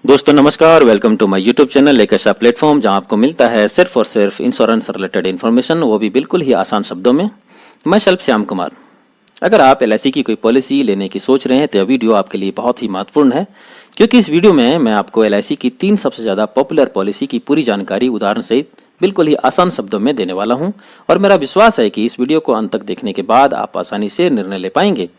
दोस्तों नमस्कार, welcome to my YouTube channel. एक ऐसा प्लेटफॉर्म जहां आपको मिलता है सिर्फ और सिर्फ इंश्योरेंस रिलेटेड इन्फॉर्मेशन, वो भी बिल्कुल ही आसान शब्दों में। मैं शिल्प श्याम कुमार। अगर आप एलआईसी की कोई पॉलिसी लेने की सोच रहे हैं तो यह वीडियो आपके लिए बहुत ही महत्वपूर्ण है, क्योंकि इस वीडियो में मैं आपको एलआईसी की 3 सबसे ज्यादा पॉपुलर पॉलिसी की पूरी जानकारी उदाहरण सहित बिल्कुल ही आसान शब्दों में देने वाला हूं। और मेरा विश्वास है कि इस वीडियो को अंत तक देखने के बाद आप आसानी से निर्णय ले पाएंगे।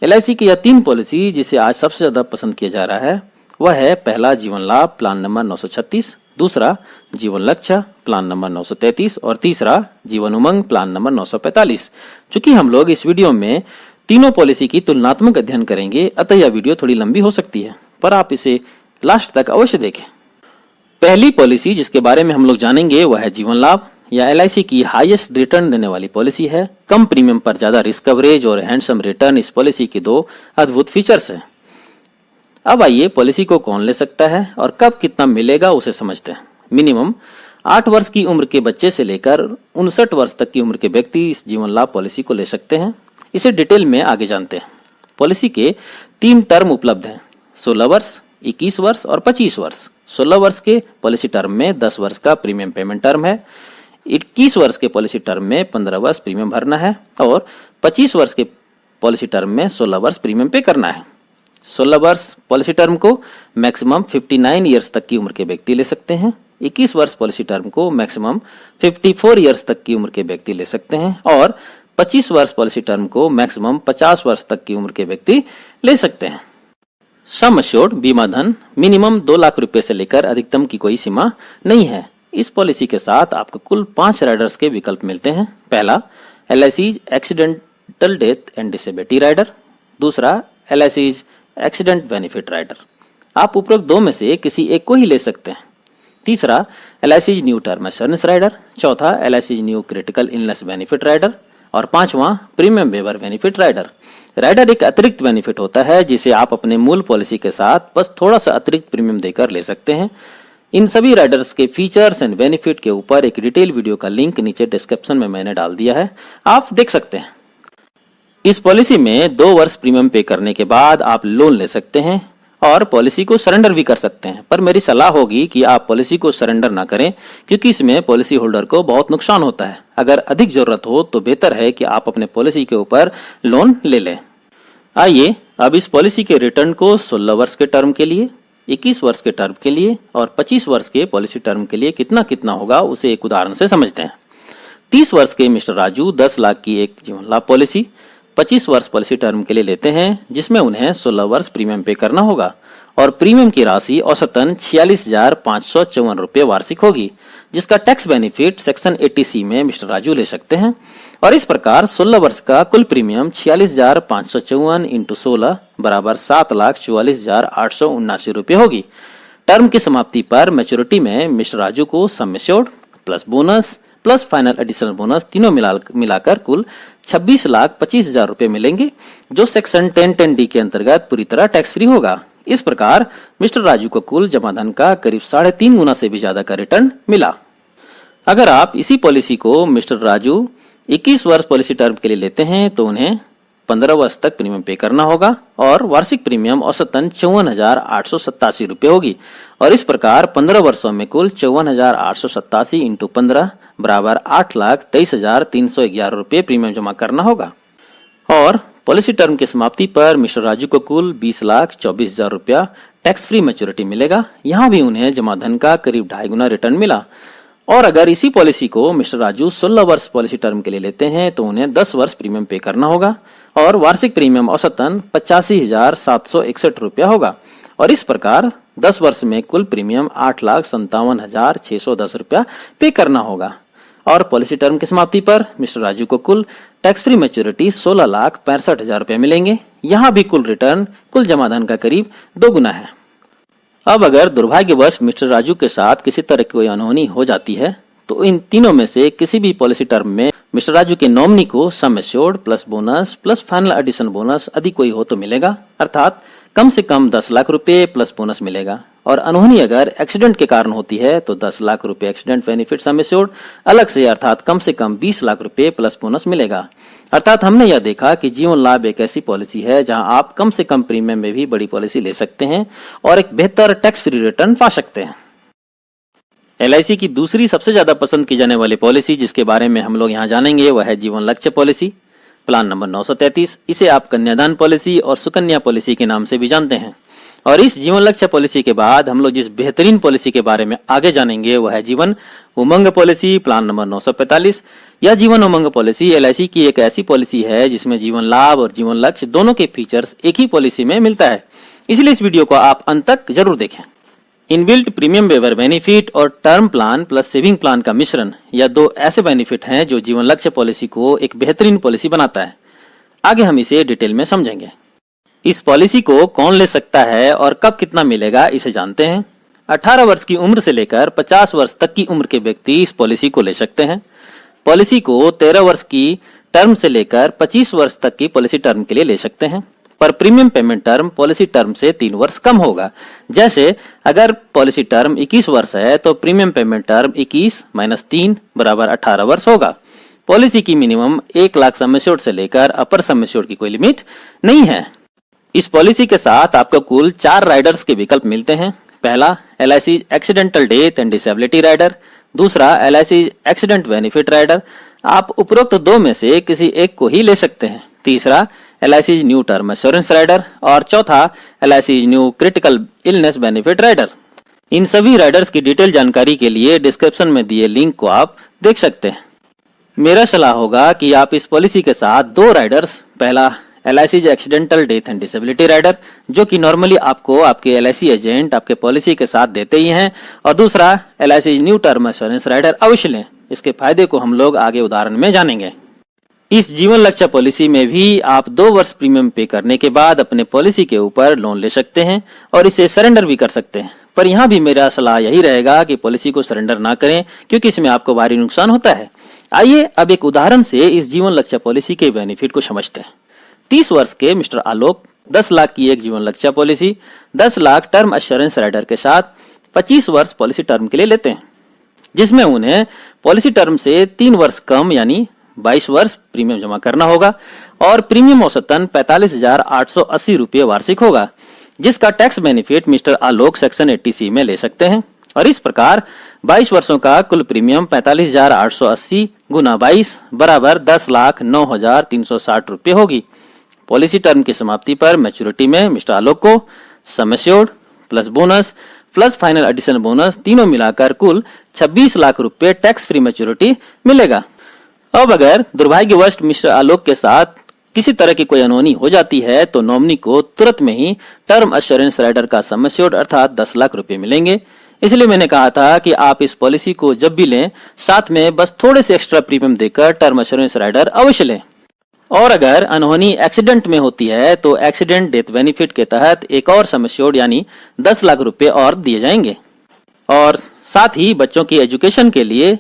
एलआईसी की यह 3 पॉलिसी जिसे आज सबसे ज्यादा पसंद किया जा रहा है वह है, पहला जीवन लाभ प्लान नंबर 936, दूसरा जीवन लक्ष्य प्लान नंबर 933 और तीसरा जीवन उमंग प्लान नंबर 945। चूंकि हम लोग इस वीडियो में तीनों पॉलिसी की तुलनात्मक अध्ययन करेंगे, अतः यह वीडियो थोड़ी लंबी हो सकती है, पर आप इसे लास्ट तक अवश्य देखें। पहली पॉलिसी जिसके बारे में हम लोग जानेंगे वह है जीवन लाभ। यह एलआईसी की हाईएस्ट रिटर्न देने वाली पॉलिसी है। कम प्रीमियम पर ज्यादा रिस्क कवरेज और हैंडसम रिटर्न इस पॉलिसी के 2 अद्भुत फीचर्स हैं। अब आइए पॉलिसी को कौन ले सकता है और कब कितना मिलेगा उसे समझते हैं। मिनिमम 8 वर्ष की उम्र के बच्चे से लेकर 59 वर्ष तक की उम्र के व्यक्ति इस जीवन लाभ पॉलिसी को ले सकते हैं। इसे डिटेल में आगे जानते हैं। पॉलिसी के 3 टर्म उपलब्ध हैं, 16 वर्ष, 21 वर्ष और 25 वर्ष। 16 वर्ष के पॉलिसी टर्म में 10 वर्ष का प्रीमियम पेमेंट टर्म है। 21 वर्ष के पॉलिसी टर्म में 15 वर्ष प्रीमियम भरना है और 25 वर्ष के पॉलिसी टर्म में 16 वर्ष प्रीमियम पे करना है। 16 वर्ष पॉलिसी टर्म को मैक्सिमम 59 ईयर्स तक की उम्र के व्यक्ति ले सकते हैं। 21 वर्ष पॉलिसी टर्म को मैक्सिमम 54 ईयर्स तक की उम्र के व्यक्ति ले सकते हैं और 25 वर्ष पॉलिसी टर्म को मैक्सिमम 50 वर्ष तक की उम्र के व्यक्ति ले सकते हैं। सम एश्योर्ड बीमा धन मिनिमम 2 लाख रुपए से लेकर अधिकतम की कोई सीमा नहीं है। इस पॉलिसी के साथ आपको कुल 5 राइडर्स के विकल्प मिलते हैं। पहला, LIC accidental death and disability rider. दूसरा, एलआईसी एक्सीडेंट बेनिफिट राइडर। आप उपरोक्त 2 में से किसी एक को ही ले सकते हैं। तीसरा, LIC new term assurance rider. चौथा, LIC new critical illness benefit rider और 5वां, premium waiver benefit rider. Rider एक अतिरिक्त बेनिफिट होता है जिसे आप अपने मूल पॉलिसी के साथ बस थोड़ा सा अतिरिक्त प्रीमियम देकर ले सकते हैं। इन सभी राइडर्स के फीचर्स एंड बेनिफिट के ऊपर एक डिटेल वीडियो का लिंक नीचे डिस्क्रिप्शन में मैंने डाल दिया है, आप देख सकते हैं। इस पॉलिसी में 2 वर्ष प्रीमियम पे करने के बाद आप लोन ले सकते हैं और पॉलिसी को सरेंडर भी कर सकते हैं, पर मेरी सलाह होगी कि आप पॉलिसी को सरेंडर ना करें, क्योंकि इसमें पॉलिसी होल्डर को बहुत नुकसान होता है। अगर अधिक जरूरत हो तो बेहतर है कि आप अपने पॉलिसी के ऊपर लोन ले लें। आइए अब इस पॉलिसी के रिटर्न को 16 वर्ष के टर्म के लिए, 21 वर्ष के टर्म के लिए और 25 वर्ष के पॉलिसी टर्म के लिए कितना कितना होगा उसे एक उदाहरण से समझते हैं। 30 वर्ष के मिस्टर राजू 10 लाख की एक जीवन लाभ पॉलिसी 25 वर्ष पॉलिसी टर्म के लिए लेते हैं, जिसमें उन्हें 16 वर्ष प्रीमियम पे करना होगा और प्रीमियम की राशि औसतन 46,554 रुपए वार्षिक होगी, जिसका टैक्स बेनिफिट सेक्शन 80C में मिस्टर राजू ले सकते हैं। और इस प्रकार 16 वर्ष का कुल प्रीमियम 46,554 इंटू 16 बराबर 7,44,879 रुपए होगी। टर्म की समाप्ति पर मैच्योरिटी में मिस्टर राजू को sum assured plus bonus plus final additional bonus तीनों मिलाकर कुल 26,25,000 रुपए मिलेंगे, जो सेक्शन 1010D के अंतर्गत पूरी तरह टैक्स फ्री होगा। इस प्रकार मिस्टर राजू को कुल जमा धन का करीब 3.5 गुना से भी ज्यादा का रिटर्न मिला। अगर आप इसी पॉलिसी को मिस्टर राजू 21 वर्ष पॉलिसी टर्म के लिए लेते हैं तो उन्हें 15 वर्ष तक प्रीमियम पे करना होगा और वार्षिक प्रीमियम औसतन 54,887 रुपए होगी। और इस प्रकार 15 वर्षों में कुल 54,887 इंटू 15 बराबर 8,23,311 रुपए प्रीमियम जमा करना होगा। और पॉलिसी टर्म की समाप्ति पर मिस्टर राजू को कुल 20,24,000 रुपया टैक्स फ्री मैच्योरिटी मिलेगा। यहाँ भी उन्हें जमा धन का करीब 2.5 गुना रिटर्न मिला। और अगर इसी पॉलिसी को मिस्टर राजू 16 वर्ष पॉलिसी टर्म के लिए लेते हैं तो उन्हें 10 वर्ष प्रीमियम पे करना होगा और वार्षिक प्रीमियम औसतन 85,761 रुपया होगा। और इस प्रकार 10 वर्ष में कुल प्रीमियम 8,57,610 रुपया पे करना होगा। और पॉलिसी टर्म की समाप्ति पर मिस्टर राजू को कुल टैक्स फ्री मैच्योरिटी 16,65,000 रुपए मिलेंगे। यहाँ भी कुल रिटर्न कुल जमा धन का करीब 2 गुना है। अब अगर दुर्भाग्यवश मिस्टर राजू के साथ किसी तरह की कोई अनहोनी हो जाती है तो इन तीनों में से किसी भी पॉलिसी टर्म में मिस्टर राजू के नॉमिनी को sum assured plus bonus plus final addition bonus यदि कोई हो तो मिलेगा, अर्थात कम से कम 10 लाख रुपए प्लस बोनस मिलेगा। और अनहोनी अगर एक्सीडेंट के कारण होती है तो 10 लाख रुपए एक्सीडेंट बेनिफिट सम एश्योर्ड अलग से, अर्थात कम 20 लाख रुपए प्लस बोनस मिलेगा। अर्थात हमने यह देखा कि जीवन लाभ एक ऐसी पॉलिसी है जहां आप कम से कम प्रीमियम में भी बड़ी पॉलिसी ले सकते हैं और एक बेहतर टैक्स फ्री रिटर्न पा सकते हैं। LIC की दूसरी सबसे ज्यादा पसंद की जाने वाली पॉलिसी जिसके बारे में हम लोग यहाँ जानेंगे वह है जीवन लक्ष्य पॉलिसी, प्लान नंबर 933। इसे आप कन्यादान पॉलिसी और सुकन्या पॉलिसी के नाम से भी जानते हैं। और इस जीवन लक्ष्य पॉलिसी के बाद हम लोग जिस बेहतरीन पॉलिसी के बारे में आगे जानेंगे वह है Jeevan Umang policy, plan number 945। यह जीवन उमंग पॉलिसी LIC की एक ऐसी पॉलिसी है जिसमें जीवन लाभ और जीवन लक्ष्य दोनों के फीचर्स एक ही पॉलिसी में मिलता है, इसलिए इस वीडियो को आप अंत तक जरूर देखें। इनबिल्ट प्रीमियम वेवर बेनिफिट और term plan plus saving plan का मिश्रण, यह दो ऐसे बेनिफिट हैं जो जीवन लक्ष्य पॉलिसी को एक बेहतरीन पॉलिसी बनाता है। आगे हम इसे डिटेल में समझेंगे। इस पॉलिसी को कौन ले सकता है और कब कितना मिलेगा इसे जानते हैं। 18 वर्ष की उम्र से लेकर 50 वर्ष तक की उम्र के व्यक्ति इस पॉलिसी को ले सकते हैं। पॉलिसी को 13 वर्ष की टर्म से लेकर 25 वर्ष तक की पॉलिसी टर्म के लिए ले सकते हैं, पर premium payment term policy term से 3 वर्ष कम होगा। जैसे अगर पॉलिसी टर्म 21 वर्ष है तो प्रीमियम पेमेंट टर्म 21 - 3 = 18 वर्ष होगा। पॉलिसी की मिनिमम 1 लाख सम एश्योर्ड से लेकर अपर सम एश्योर्ड की कोई लिमिट नहीं है। इस पॉलिसी के साथ आपको कुल 4 राइडर्स के विकल्प मिलते हैं। पहला LIC accidental death and disability rider, दूसरा LIC एक्सीडेंट बेनिफिट राइडर, आप उपरोक्त 2 में से किसी एक को ही ले सकते हैं। तीसरा LIC new term assurance rider और चौथा LIC new critical illness benefit rider. इन सभी राइडर्स की डिटेल जानकारी के लिए डिस्क्रिप्शन में दिए लिंक को आप देख सकते हैं। मेरा सलाह होगा कि आप इस पॉलिसी के साथ 2 राइडर्स, पहला LIC accidental death and disability rider जो कि नॉर्मली आपको आपके LIC एजेंट आपके पॉलिसी के साथ देते ही हैं, और दूसरा LIC new term assurance rider अवश्य लें। इसके फायदे को हम लोग आगे उदाहरण में जानेंगे। इस जीवन लक्ष्य पॉलिसी में भी आप 2 वर्ष प्रीमियम पे करने के बाद अपने पॉलिसी के ऊपर लोन ले सकते हैं और इसे सरेंडर भी कर सकते हैं, पर यहाँ भी मेरा सलाह यही रहेगा कि पॉलिसी को सरेंडर ना करें क्योंकि इसमें आपको भारी नुकसान होता है। आइए अब एक उदाहरण से इस जीवन लक्ष्य पॉलिसी के बेनिफिट को समझते हैं। 30 वर्ष के मिस्टर आलोक 10 लाख की एक Jeevan Lakshya policy 10 lakh term assurance rider के साथ 25 वर्ष पॉलिसी टर्म के लिए लेते हैं, जिसमें उन्हें पॉलिसी टर्म से 3 वर्ष कम यानी 22 वर्ष प्रीमियम जमा करना होगा और प्रीमियम औसतन 45,880 रुपये वार्षिक होगा, जिसका टैक्स बेनिफिट मिस्टर आलोक सेक्शन 80C में ले सकते हैं। और इस प्रकार 22 वर्षों का कुल प्रीमियम 45,880 × 22 = 10,09,360 रुपये होगी। पॉलिसी टर्म की समाप्ति पर मैच्योरिटी में मिस्टर आलोक को sum assured plus bonus plus final addition bonus तीनों मिलाकर कुल 26 लाख रुपए टैक्स फ्री मैच्योरिटी मिलेगा। अब अगर दुर्भाग्यवश मिस्टर आलोक के साथ किसी तरह की कोई अनहोनी हो जाती है तो नॉमिनी को तुरंत में ही टर्म एश्योरेंस राइडर का सम एश्योर्ड अर्थात 10 लाख रुपए मिलेंगे। इसलिए मैंने कहा था कि आप इस पॉलिसी को जब भी लें साथ में बस थोड़े से एक्स्ट्रा प्रीमियम देकर टर्म एश्योरेंस राइडर अवश्य लें। और अगर अनहोनी एक्सीडेंट में होती है तो एक्सीडेंट डेथ बेनिफिट के तहत एक और सम एश्योर्ड यानी 10 लाख रुपए और दिए जाएंगे। और साथ ही बच्चों की एजुकेशन के लिए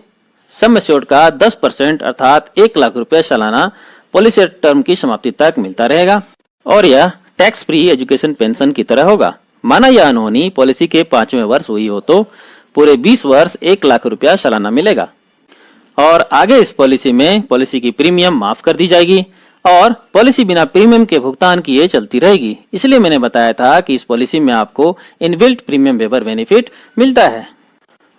सम एश्योर्ड का 10% अर्थात 1 लाख रुपए सालाना पॉलिसी टर्म की समाप्ति तक मिलता रहेगा और यह टैक्स फ्री एजुकेशन पेंशन की तरह होगा। माना यह अनहोनी पॉलिसी के 5वें वर्ष हुई हो तो पूरे 20 वर्ष 1 लाख रुपया सालाना मिलेगा। और आगे इस पॉलिसी में पॉलिसी की प्रीमियम माफ कर दी जाएगी और पॉलिसी बिना प्रीमियम के भुगतान किए चलती रहेगी। इसलिए मैंने बताया था कि इस पॉलिसी में आपको इनबिल्ट प्रीमियम वेवर बेनिफिट मिलता है।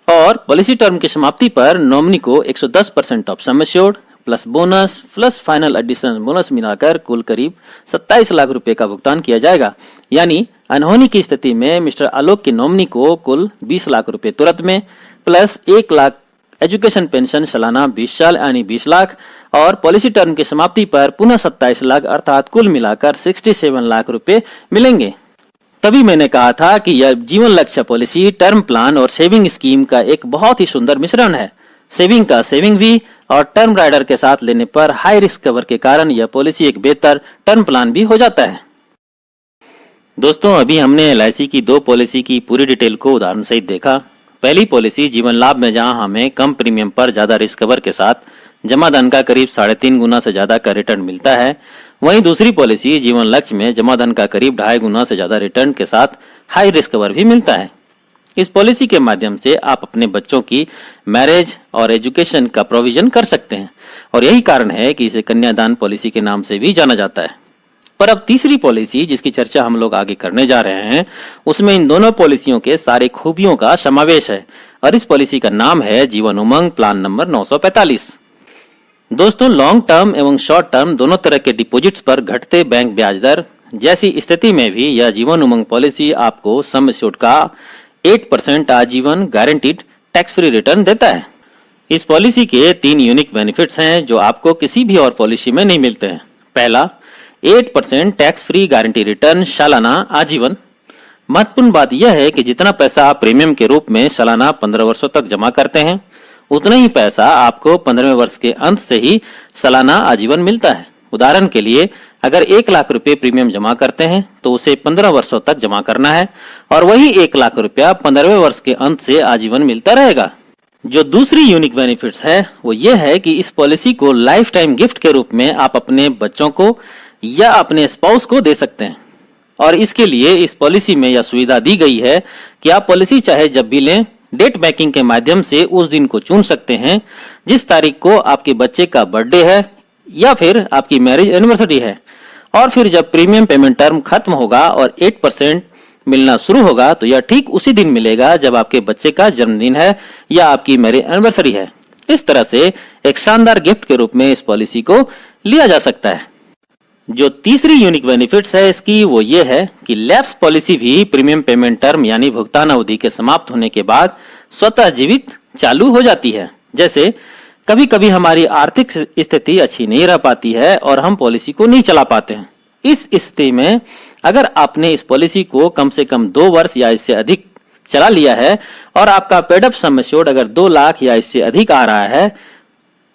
और पॉलिसी टर्म की समाप्ति पर नॉमिनी को 110% of some assured plus bonus plus final additional bonus मिलाकर कुल करीब 27 लाख रुपए का भुगतान किया जाएगा। यानी अनहोनी की स्थिति में मिस्टर आलोक की नॉमिनी को कुल 20 लाख रुपए तुरंत में प्लस 1 लाख एजुकेशन पेंशन सालाना 20 साल यानी 20 लाख और पॉलिसी टर्म की समाप्ति पर पुनः 27 लाख अर्थात कुल मिलाकर 67 लाख रुपए मिलेंगे। तभी मैंने कहा था कि यह जीवन लक्ष्य पॉलिसी टर्म प्लान और सेविंग स्कीम का एक बहुत ही सुंदर मिश्रण है। सेविंग का सेविंग भी और टर्म राइडर के साथ लेने पर हाई रिस्क कवर के कारण यह पॉलिसी एक बेहतर टर्म प्लान भी हो जाता है। दोस्तों, अभी हमने LIC की 2 पॉलिसी की पूरी डिटेल को उदाहरण सहित देखा। पहली पॉलिसी जीवन लाभ में जहां हमें कम प्रीमियम पर ज्यादा रिस्क कवर के साथ जमा धन का करीब 3.5 गुना से ज्यादा का रिटर्न मिलता है, वहीं दूसरी पॉलिसी जीवन लक्ष्य में जमा धन का करीब 2.5 गुना से ज्यादा रिटर्न के साथ हाई रिस्क कवर भी मिलता है। इस पॉलिसी के माध्यम से आप अपने बच्चों की मैरिज और एजुकेशन का प्रोविजन कर सकते हैं और यही कारण है कि इसे कन्यादान पॉलिसी के नाम से भी जाना जाता है। पर अब तीसरी पॉलिसी जिसकी चर्चा हम लोग आगे करने जा रहे हैं, उसमें इन दोनों पॉलिसियों के सारे खूबियों का समावेश है और इस पॉलिसी का नाम है जीवन उमंग प्लान नंबर 945। दोस्तों, लॉन्ग टर्म एवं शॉर्ट टर्म दोनों तरह के डिपॉजिट्स पर घटते बैंक ब्याज दर जैसी स्थिति में भी यह जीवन उमंग पॉलिसी आपको सम एश्योर्ड का 8% आजीवन गारंटीड टैक्स फ्री रिटर्न देता है। इस पॉलिसी के 3 यूनिक बेनिफिट्स हैं जो आपको किसी भी और पॉलिसी में नहीं मिलते हैं। पहला, 8% टैक्स फ्री गारंटी रिटर्न सालाना आजीवन। महत्वपूर्ण बात यह है कि जितना पैसा आप प्रीमियम के रूप में सालाना 15 वर्षों तक जमा करते हैं, उतना ही पैसा आपको 15वें वर्ष के अंत से ही सालाना आजीवन मिलता है। उदाहरण के लिए, अगर 1 लाख रुपए प्रीमियम जमा करते हैं तो उसे 15 वर्षों तक जमा करना है और वही 1 लाख रुपया 15वें वर्ष के अंत से आजीवन मिलता रहेगा। जो दूसरी यूनिक बेनिफिट्स है वो ये है कि इस पॉलिसी को लाइफ टाइम गिफ्ट के रूप में आप अपने बच्चों को या अपने स्पाउस को दे सकते हैं और इसके लिए इस पॉलिसी में यह सुविधा दी गई है कि आप पॉलिसी चाहे जब भी लें, डेट बैंकिंग के माध्यम से उस दिन को चुन सकते हैं जिस तारीख को आपके बच्चे का बर्थडे है या फिर आपकी मैरिज एनिवर्सरी है, और फिर जब प्रीमियम पेमेंट टर्म खत्म होगा और 8% मिलना शुरू होगा तो यह ठीक उसी दिन मिलेगा जब आपके बच्चे का जन्मदिन है या आपकी मैरिज एनिवर्सरी है। इस तरह से एक शानदार गिफ्ट के रूप में इस पॉलिसी को लिया जा सकता है। जो तीसरी यूनिक बेनिफिट्स है इसकी वो ये है कि लैप्स पॉलिसी भी प्रीमियम पेमेंट टर्म यानी भुगतान अवधि के समाप्त होने के बाद स्वतः जीवित चालू हो जाती है। जैसे कभी कभी हमारी आर्थिक स्थिति अच्छी नहीं रह पाती है और हम पॉलिसी को नहीं चला पाते हैं। इस स्थिति में अगर आपने इस पॉलिसी को कम से कम 2 वर्ष या इससे अधिक चला लिया है और आपका पेड अप सम एश्योर्ड अगर 2 लाख या इससे अधिक आ रहा है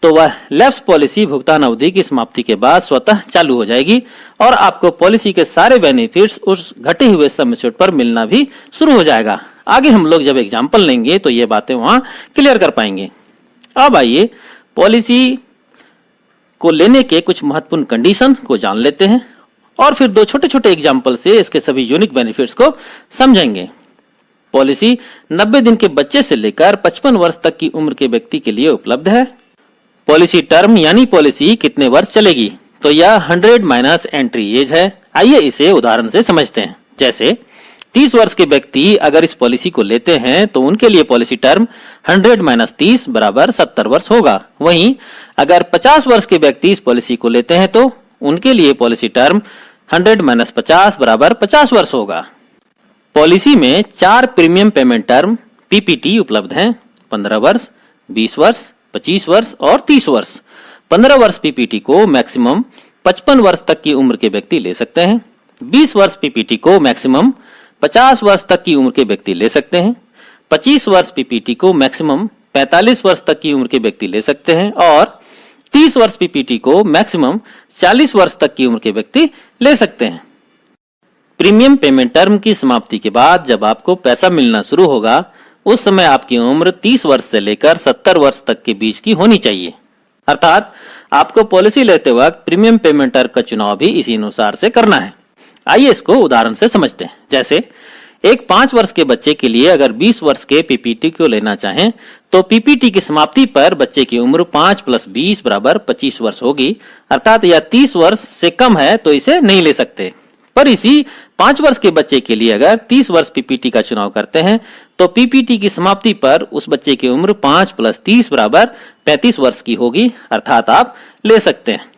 तो वह लैप्स पॉलिसी भुगतान अवधि की समाप्ति के बाद स्वतः चालू हो जाएगी और आपको पॉलिसी के सारे बेनिफिट्स उस घटे हुए सम एश्योर्ड पर मिलना भी शुरू हो जाएगा। आगे हम लोग जब एग्जाम्पल लेंगे तो ये बातें वहां क्लियर कर पाएंगे। अब आइए पॉलिसी को लेने के कुछ महत्वपूर्ण कंडीशन को जान लेते हैं और फिर 2 छोटे छोटे एग्जाम्पल से इसके सभी यूनिक बेनिफिट्स को समझेंगे। पॉलिसी 90 दिन के बच्चे से लेकर 55 वर्ष तक की उम्र के व्यक्ति के लिए उपलब्ध है। पॉलिसी टर्म यानी पॉलिसी कितने वर्ष चलेगी, तो यह 100 माइनस एंट्री एज है। आइए इसे उदाहरण से समझते हैं। जैसे 30 वर्ष के व्यक्ति अगर इस पॉलिसी को लेते हैं तो उनके लिए पॉलिसी टर्म 100 माइनस 30 बराबर 70 वर्ष होगा। वहीं अगर 50 वर्ष के व्यक्ति इस पॉलिसी को लेते हैं तो उनके लिए पॉलिसी टर्म 100 माइनस 50 बराबर 50 वर्ष होगा। पॉलिसी में 4 प्रीमियम पेमेंट टर्म पीपीटी उपलब्ध हैं, 15 वर्ष, 20 वर्ष, 25 वर्ष और 30 वर्ष। 15 वर्ष पीपीटी को मैक्सिमम 55 वर्ष तक की उम्र के व्यक्ति ले सकते हैं। 20 वर्ष पीपीटी को मैक्सिमम 50 वर्ष तक की उम्र के व्यक्ति ले सकते हैं। 25 वर्ष पीपीटी को मैक्सिमम 45 वर्ष तक की उम्र के व्यक्ति ले सकते हैं और 30 वर्ष पीपीटी को मैक्सिमम 40 वर्ष तक की उम्र के व्यक्ति ले सकते हैं। प्रीमियम पेमेंट टर्म की समाप्ति के बाद जब आपको पैसा मिलना शुरू होगा उस समय आपकी उम्र 30 वर्ष से लेकर 70 वर्ष तक के बीच की होनी चाहिए। अर्थात आपको पॉलिसी लेते वक्त प्रीमियम पेमेंट टर्म का चुनाव भी इसी अनुसार से करना है। आइए इसको उदाहरण से समझते हैं। जैसे एक 5 वर्ष के बच्चे के लिए अगर 20 वर्ष के पीपीटी को लेना चाहें तो पीपीटी की समाप्ति पर बच्चे की उम्र 5 + 20 बराबर 25 वर्ष होगी। अर्थात यह 30 वर्ष से कम है तो इसे नहीं ले सकते। पर इसी 5 वर्ष के बच्चे के लिए अगर 30 वर्ष पीपीटी का चुनाव करते हैं तो पीपीटी की समाप्ति पर उस बच्चे की उम्र 5 + 30 बराबर 35 वर्ष की होगी। अर्थात आप ले सकते हैं।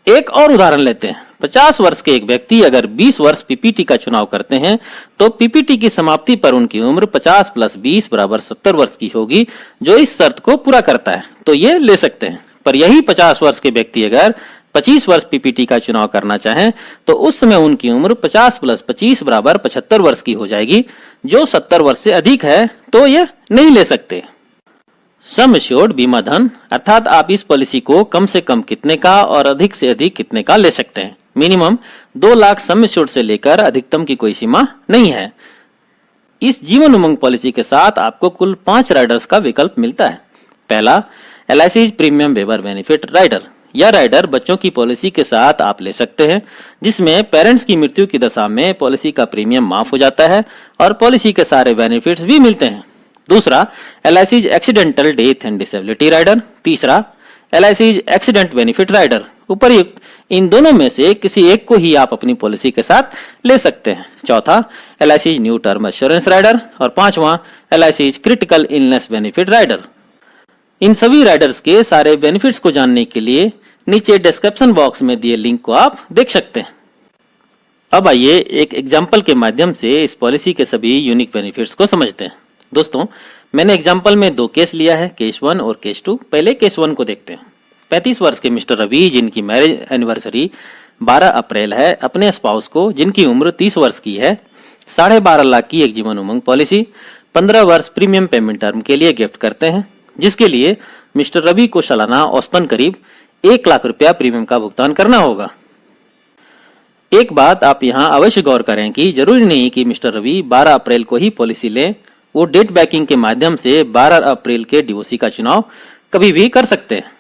एक और उदाहरण लेते हैं। 50 वर्ष के एक व्यक्ति अगर 20 वर्ष पीपीटी का चुनाव करते हैं तो पीपीटी की समाप्ति पर उनकी उम्र 50 + 20 बराबर 70 वर्ष की होगी, जो इस शर्त को पूरा करता है, तो ये ले सकते हैं। पर यही 50 वर्ष के व्यक्ति अगर 25 वर्ष पीपीटी का चुनाव करना चाहें तो उस समय उनकी उम्र 50 + 25 बराबर 75 वर्ष की हो जाएगी, जो 70 वर्ष से अधिक है, तो ये नहीं ले सकते। सम एश्योर्ड बीमा धन, अर्थात आप इस पॉलिसी को कम से कम कितने का और अधिक से अधिक कितने का ले सकते हैं। मिनिमम 2 लाख सम एश्योर्ड से लेकर अधिकतम की कोई सीमा नहीं है। इस जीवन उमंग पॉलिसी के साथ आपको कुल 5 राइडर्स का विकल्प मिलता है। पहला, LIC premium waiver benefit rider. यह राइडर बच्चों की पॉलिसी के साथ आप ले सकते हैं, जिसमें पेरेंट्स की मृत्यु की दशा में पॉलिसी का प्रीमियम माफ हो जाता है और पॉलिसी के सारे बेनिफिट्स भी मिलते हैं। दूसरा, LIC accidental death and disability rider. तीसरा, LIC एक्सीडेंट बेनिफिट राइडर। उपर्युक्त इन दोनों में से किसी एक को ही आप अपनी पॉलिसी के साथ ले सकते हैं। चौथा, LIC new term assurance rider. और पांचवा, LIC critical illness benefit rider. इन सभी राइडर्स के सारे बेनिफिट्स को जानने के लिए नीचे डिस्क्रिप्शन बॉक्स में दिए लिंक को आप देख सकते हैं। अब आइए एक एग्जाम्पल के माध्यम से इस पॉलिसी के सभी यूनिक बेनिफिट्स को समझते हैं। दोस्तों, मैंने एग्जाम्पल में 2 केस लिया है, केस 1 और केस 2। पहले केस 1 को देखते हैं। 35 वर्ष के मिस्टर रवि, जिनकी मैरिज एनिवर्सरी 12 अप्रैल है, अपने स्पाउस को, जिनकी उम्र 30 वर्ष की है, 12.5 लाख की एक जीवन उमंग पॉलिसी 15 वर्ष प्रीमियम पेमेंट टर्म के लिए गिफ्ट करते हैं, जिसके लिए मिस्टर रवि को सालाना औसतन करीब 1 लाख रुपया प्रीमियम का भुगतान करना होगा। एक बात आप यहाँ अवश्य गौर करें कि जरूरी नहीं कि मिस्टर रवि 12 अप्रैल को ही पॉलिसी लें। वो डेट बैकिंग के माध्यम से 12 अप्रैल के DOC का चुनाव कभी भी कर सकते हैं।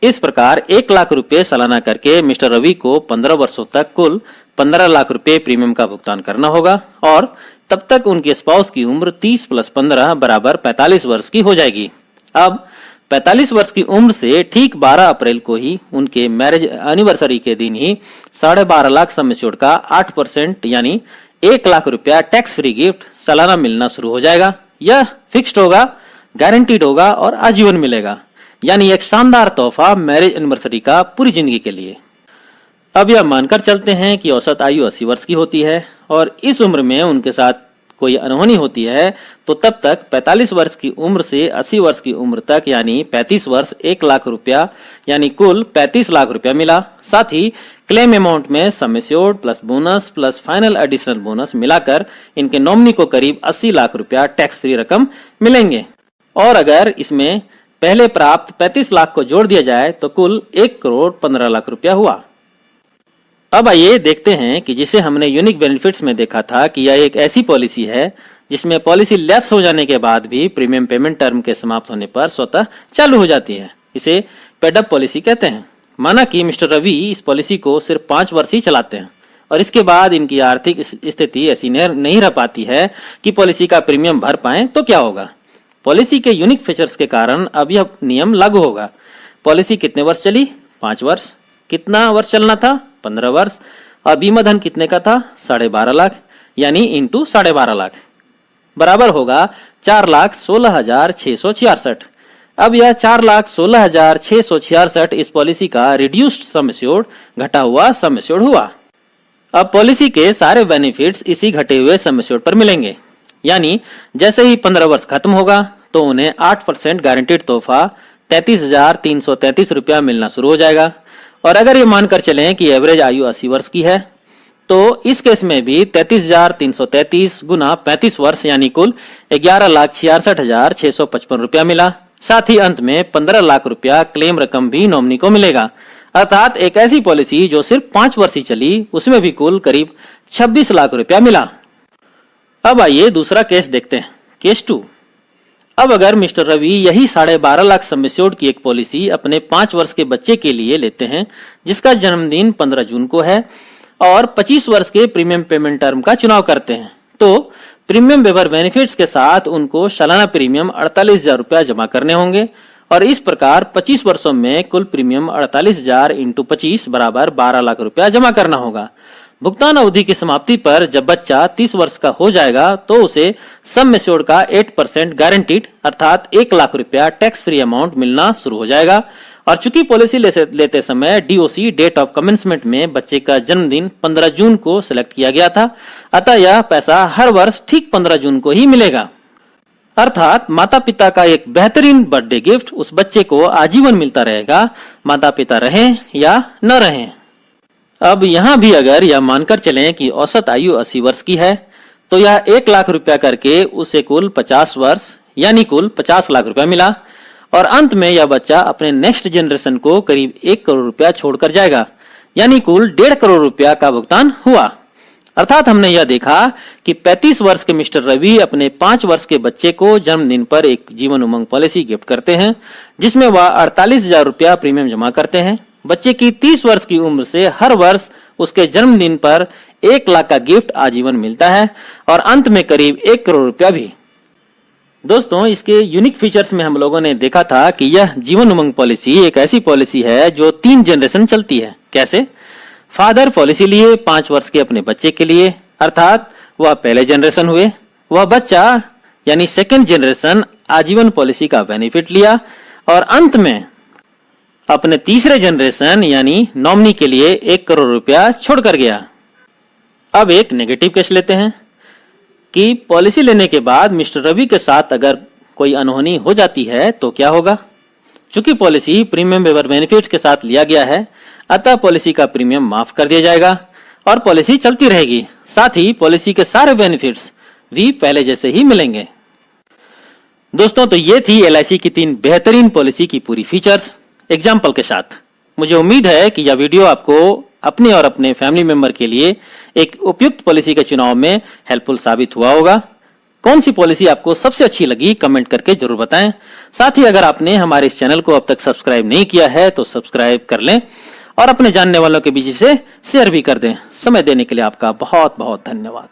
इस प्रकार 1 लाख रुपए सालाना करके मिस्टर रवि को 15 वर्षों तक कुल 15 लाख रुपए प्रीमियम का भुगतान करना होगा और तब तक उनके स्पाउस की उम्र 30 + 15 बराबर 45 वर्ष की हो जाएगी। अब 45 वर्ष की उम्र से ठीक 12 अप्रैल को ही उनके मैरिज एनिवर्सरी के दिन ही 12.5 लाख सम एश्योर्ड का 8% यानी 1 लाख रुपया टैक्स फ्री गिफ्ट सालाना मिलना शुरू हो जाएगा। यह फिक्स्ड होगा, गारंटीड होगा और आजीवन मिलेगा, यानी एक शानदार तोहफा मैरिज एनिवर्सरी का पूरी जिंदगी के लिए। अब यह मानकर चलते हैं कि औसत आयु 80 वर्ष की होती है और इस उम्र में उनके साथ कोई अनहोनी होती है तो तब तक 45 वर्ष की उम्र से 80 वर्ष की उम्र तक यानी 35 वर्ष 1 लाख रुपया यानी कुल 35 लाख रुपया मिला। साथ ही क्लेम अमाउंट में सम assured plus bonus plus final additional bonus मिलाकर इनके नॉमिनी को करीब 80 लाख रुपया टैक्स फ्री रकम मिलेंगे। और अगर इसमें पहले प्राप्त 35 लाख को जोड़ दिया जाए तो कुल 1 करोड़ 15 लाख रुपया हुआ। अब आइए देखते हैं कि जिसे हमने यूनिक बेनिफिट्स में देखा था कि यह एक ऐसी पॉलिसी है जिसमें पॉलिसी लैप्स हो जाने के बाद भी प्रीमियम पेमेंट टर्म के समाप्त होने पर स्वतः चालू हो जाती है। इसे पेड अप पॉलिसी कहते हैं। माना कि मिस्टर रवि इस पॉलिसी को सिर्फ 5 वर्ष ही चलाते हैं और इसके बाद इनकी आर्थिक स्थिति ऐसी नहीं रह पाती है कि पॉलिसी का प्रीमियम भर पाए तो क्या होगा। पॉलिसी के यूनिक फीचर्स के कारण अब यह नियम लागू होगा। पॉलिसी कितने वर्ष चली? 5 वर्ष। कितना वर्ष चलना था? 15 वर्ष। और बीमा धन कितने का था? 12.5 लाख यानी इंटू 12.5 लाख बराबर होगा 4,16,666। अब यह 4,16,666 इस पॉलिसी का रिड्यूस्ड सम एश्योर्ड घटा हुआ सम एश्योर्ड हुआ। अब पॉलिसी के सारे बेनिफिट्स इसी घटे हुए सम एश्योर्ड पर मिलेंगे, यानी जैसे ही 15 वर्ष खत्म होगा तो उन्हें 8% गारंटीड तोहफा 33,333 रुपया मिलना शुरू हो जाएगा। और अगर ये मानकर चलें कि एवरेज आयु 80 वर्ष की है तो इस केस में भी 33,333 गुना 35 वर्ष यानी कुल 11,66,655 रुपया मिला। साथ ही अंत में 15 लाख रुपया क्लेम रकम भी नॉमिनी को मिलेगा। अर्थात एक ऐसी पॉलिसी जो सिर्फ 5 वर्ष ही चली उसमें भी कुल करीब 26 लाख रुपया मिला। अब आइए दूसरा केस देखते हैं, केस 2। अब अगर मिस्टर रवि यही 12.5 लाख सम एश्योर्ड की एक पॉलिसी अपने 5 वर्ष के बच्चे के लिए लेते हैं जिसका जन्मदिन 15 जून को है और 25 वर्ष के प्रीमियम पेमेंट टर्म का चुनाव करते हैं तो प्रीमियम वेवर बेनिफिट्स के साथ उनको सालाना प्रीमियम 48,000 रुपया जमा करने होंगे और इस प्रकार 25 वर्षों में कुल प्रीमियम 48,000 × 25 बराबर 12 लाख रुपया जमा करना होगा। भुगतान अवधि की समाप्ति पर जब बच्चा 30 वर्ष का हो जाएगा तो उसे सम एश्योर्ड का 8% गारंटीड अर्थात 1 लाख रुपया टैक्स फ्री अमाउंट मिलना शुरू हो जाएगा। और चूंकि पॉलिसी लेते समय DOC डेट ऑफ कमेंसमेंट में बच्चे का जन्मदिन 15 जून को सिलेक्ट किया गया था, अतः यह पैसा हर वर्ष ठीक 15 जून को ही मिलेगा। अर्थात माता पिता का एक बेहतरीन बर्थडे गिफ्ट उस बच्चे को आजीवन मिलता रहेगा, माता पिता रहें या न रहें। अब यहाँ भी अगर यह मानकर चलें कि औसत आयु 80 वर्ष की है तो यह 1 लाख रुपया करके उसे कुल 50 वर्ष यानी कुल 50 लाख रुपया मिला और अंत में यह बच्चा अपने नेक्स्ट जनरेशन को करीब 1 करोड़ रुपया छोड़कर जाएगा, यानी कुल 1.5 करोड़ रुपया का भुगतान हुआ। अर्थात हमने यह देखा कि 35 वर्ष के मिस्टर रवि अपने 5 वर्ष के बच्चे को जन्मदिन पर एक जीवन उमंग पॉलिसी गिफ्ट करते हैं जिसमें वह 48,000 रुपया प्रीमियम जमा करते हैं। बच्चे की 30 वर्ष की उम्र से हर वर्ष उसके जन्मदिन पर 1 लाख का गिफ्ट आजीवन मिलता है और अंत में करीब 1 करोड़ रुपया भी। दोस्तों, इसके यूनिक फीचर्स में हम लोगों ने देखा था कि यह जीवन उमंग पॉलिसी एक ऐसी पॉलिसी है जो 3 जनरेशन चलती है। कैसे? फादर पॉलिसी लिए 5 वर्ष के अपने बच्चे के लिए, अर्थात वह पहले जनरेशन हुए। वह बच्चा यानी सेकेंड जनरेशन आजीवन पॉलिसी का बेनिफिट लिया और अंत में अपने तीसरे जनरेशन यानी नॉमिनी के लिए 1 करोड़ रुपया छोड़कर गया। अब एक नेगेटिव केस लेते हैं कि पॉलिसी लेने के बाद मिस्टर रवि के साथ अगर कोई अनहोनी हो जाती है तो क्या होगा? चूंकि पॉलिसी प्रीमियम वेवर बेनिफिट्स के साथ लिया गया है, अतः पॉलिसी का प्रीमियम माफ कर दिया जाएगा और पॉलिसी चलती रहेगी। साथ ही पॉलिसी के सारे बेनिफिट्स भी पहले जैसे ही मिलेंगे। दोस्तों, तो ये थी LIC की 3 बेहतरीन पॉलिसी की पूरी फीचर्स एग्जाम्पल के साथ। मुझे उम्मीद है कि यह वीडियो आपको अपने और अपने फैमिली मेंबर के लिए एक उपयुक्त पॉलिसी के चुनाव में हेल्पफुल साबित हुआ होगा। कौन सी पॉलिसी आपको सबसे अच्छी लगी कमेंट करके जरूर बताएं। साथ ही अगर आपने हमारे इस चैनल को अब तक सब्सक्राइब नहीं किया है तो सब्सक्राइब कर लें और अपने जानने वालों के बीच से शेयर भी कर दें। समय देने के लिए आपका बहुत बहुत धन्यवाद।